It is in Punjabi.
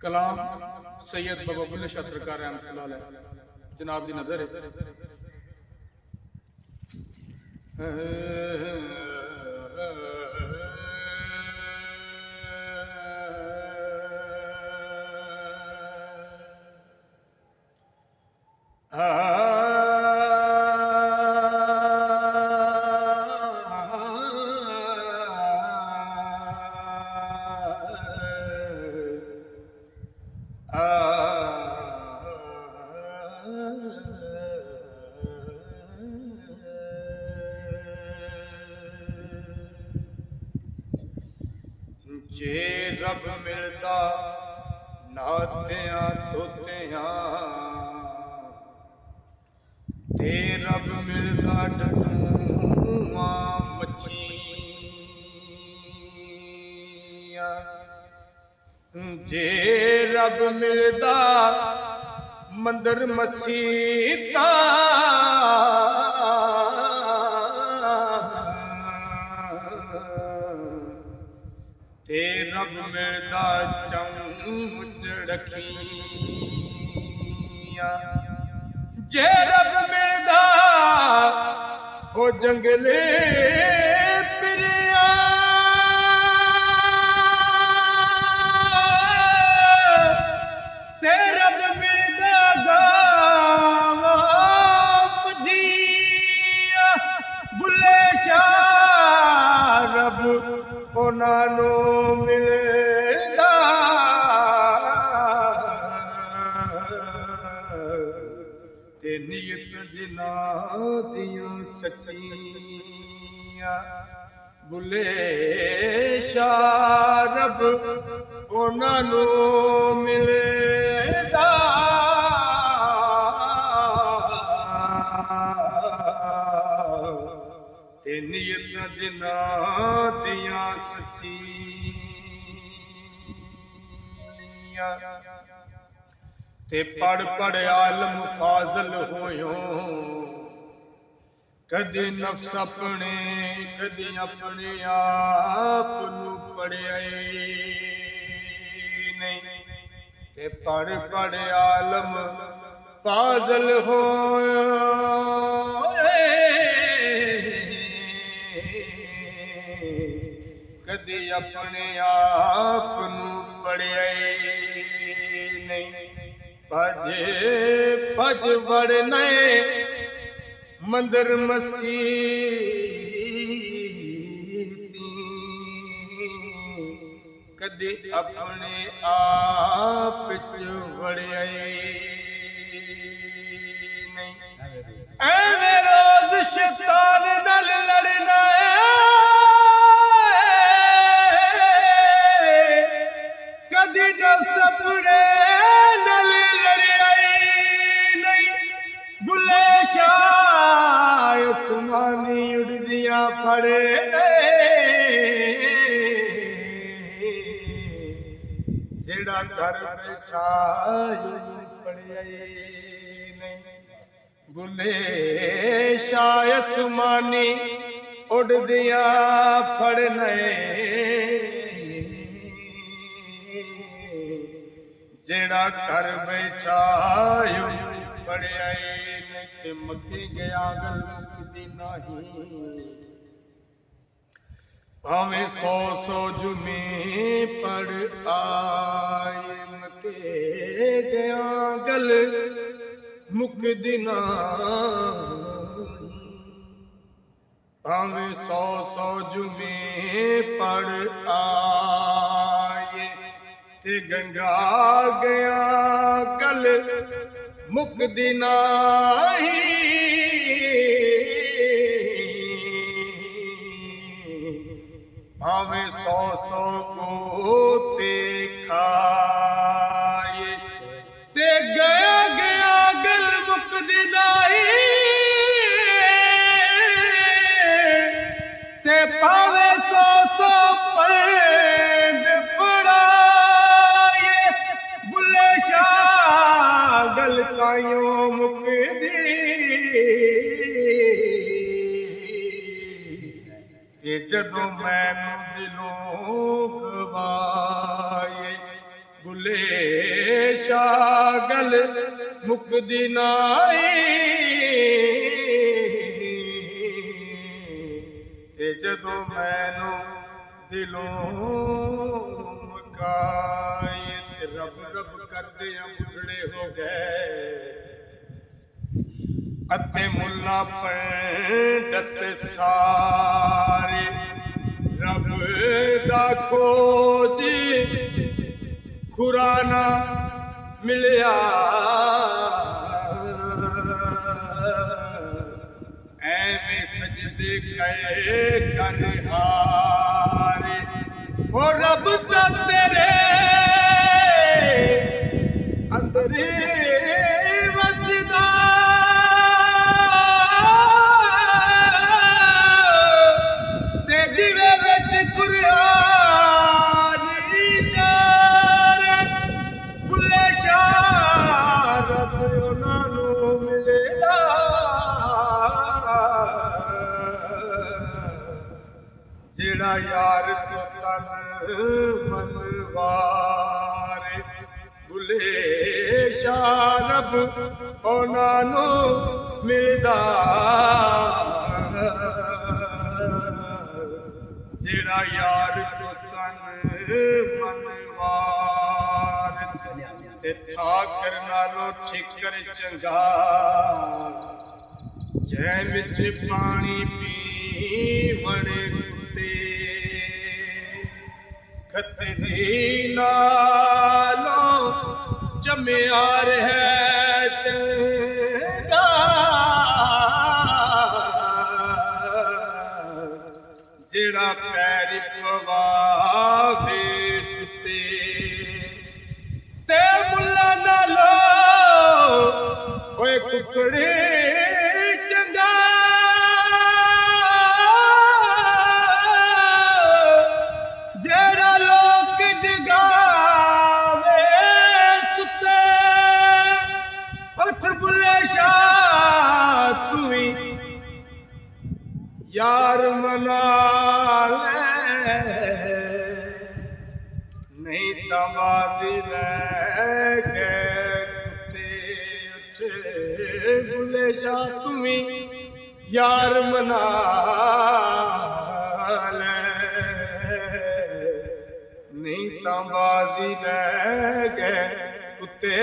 कलाम सैयद बाबा बुल्ले शाह सरकार रहमतुल्लाह अलैह जनाब दी नजर जे रब मिलदा नातियां तोतियां ते रब मिलदा डटूआं मच्छियां जे रब मिलदा मंदर मसीतां ते रब मिलदा चौंच रखियां जे रब मिलदा ओ जंगले पिरिया ते रब मिलदा गावां मझियां बुल्ले शाह रब ਉਹਨਾਂ ਨੂੰ ਮਿਲਦਾ ਤੇ ਨੀਅਤ ਜਿਨ੍ਹਾਂ ਦੀਆਂ ਸੱਚੀਆਂ ਬੁੱਲੇ ਸ਼ਾਹ ਰੱਬ ਉਹਨਾਂ ਨੂੰ ਮਿਲਦਾ ਤੇ ਨੀਅਤ ਜਿਨ੍ਹਾਂ ਦੀਆਂ ਸੱਚੀਆਂ ਤੇ ਪੜ ਪੜ ਆਲਮ ਫਾਜ਼ਲ ਹੋਇਓ ਕਦੇ ਨਫਸ ਆਪਣੇ ਕਦੇ ਆਪਣੇ ਆਪ ਨੂੰ ਪੜਿਆ ਨਹੀਂ ਤੇ ਪੜ ਪੜ ਆਲਮ ਫਾਜ਼ਲ ਹੋਇਓ कदी अपने आप नूं पढ़िया नहीं भज भज वड़ने मंदिर मसीती कदी अपने आप च वड़िया नहीं ऐवें रोज शैतान नाल लड़ना कदी नफ्स अपने नाल लड़िया नहीं बुल्ले शाह उस्मानी उड़दियां फड़े जेड़ा घर बैठा फड़िया नहीं बुल्ले शाह उस्मानी उड़दियां फड़ने जेड़ा घर बैठा पढ़िया ते मक्की गया गल मुकदी नहीं भावें 100 जुमे पढ़ आए मक्के गया गल मुकदी नहीं भावें 100 जुमे पढ़ आए ते गंगा गया गल मुकदी नहीं भावें 100 गोते खाए ते गया गया गल मुकदी नहीं ते भावें 100 पंज पढ़ाए बुल्ले शाह गल कायों मुकदी ते जदों मैनू दिलों गवाए ਬੁੱਲੇ ਸ਼ਾਹ ਗੱਲ ਮੁਕਦੀ ਨਾਈ ਤੇ ਜਦੋਂ ਮੈਨੂੰ ਦਿਲੋਂ ਮਕਾਏ ਤੇ ਰੱਬ ਰੱਬ ਕਰਦੇ ਆ ਉਜੜੇ ਹੋ ਗਏ ਅਤੇ ਮੁੱਲਾ ਪੰਡਤ ਸਾਰੇ ਰੱਬ ਦਾ ਖੋਜੀ ਖੁਰਾਨਾ ਮਿਲਿਆ ਐਵੇਂ ਸਜਦੇ ਕਏ ਕਨਹਾਰੇ ਉਹ ਰੱਬ ਤਾਂ ਤੇਰੇ ਅੰਦਰ ਵਸਦਾ ਤੇ ਜਿਵੇਂ ਵਿੱਚ ਕੁਰਾਨ ਚਾਰ ਬੁੱਲੇ ਸ਼ਾਹ ਰੱਬ ਉਹਨਾਂ ਨੂੰ ਮਿਲੇਗਾ ਜਿਹੜਾ ਯਾਰ ਤੋਂ ਤਨ ਮਨ ਵਾਰੇ ਬੁੱਲੇ ਸ਼ਾਹ ਰੱਬ ਉਹਨਾਂ ਨੂੰ ਮਿਲਦਾ ਜਿਹੜਾ ਯਾਰ ਤੋਂ ਤਨ ਮਨ ਵਾਰ ਤੇ ਠਾਕਰ ਨਾਲੋਂ ਠਿਕਰ ਚੰਗਾ ਜੈ ਵਿੱਚ ਪਾਣੀ ਪੀਵਣ ਕੁੱਤੇ ਖੱਤਰੀ ਨਾਲੋਂ ਜੰਮਿਆ ਰਹਿ ਚੰਗਾ ਜਿਹੜਾ ਪੈਰ ਪਵਾਵੇ ਜੁੱਤੇ ਤੇ ਮੁੱਲਾ ਨਾਲੋਂ ਓਏ ਕੁਕੜੇ ਚੰਗਾ ਜਿਹੜਾ ਲੋਕ ਜਗਾਵੇ ਸੁੱਤੇ ਉੱਠ ਬੁੱਲੇ ਸ਼ਾਹ ਤੂੰ ਹੀ ਯਾਰ ਮਨਾ ਲੈ ਨਹੀਂ ਤਾਂ ਬਾਜ਼ੀ ਲੈ ਗਏ ਕੁੱਤੇ ਉੱਠੇ ਬੁੱਲੇ ਸ਼ਾਹ ਤੂੰ ਹੀ ਯਾਰ ਮਨਾ ਲੈ ਨਹੀਂ ਤਾਂ ਬਾਜ਼ੀ ਲੈ ਗਏ ਕੁੱਤੇ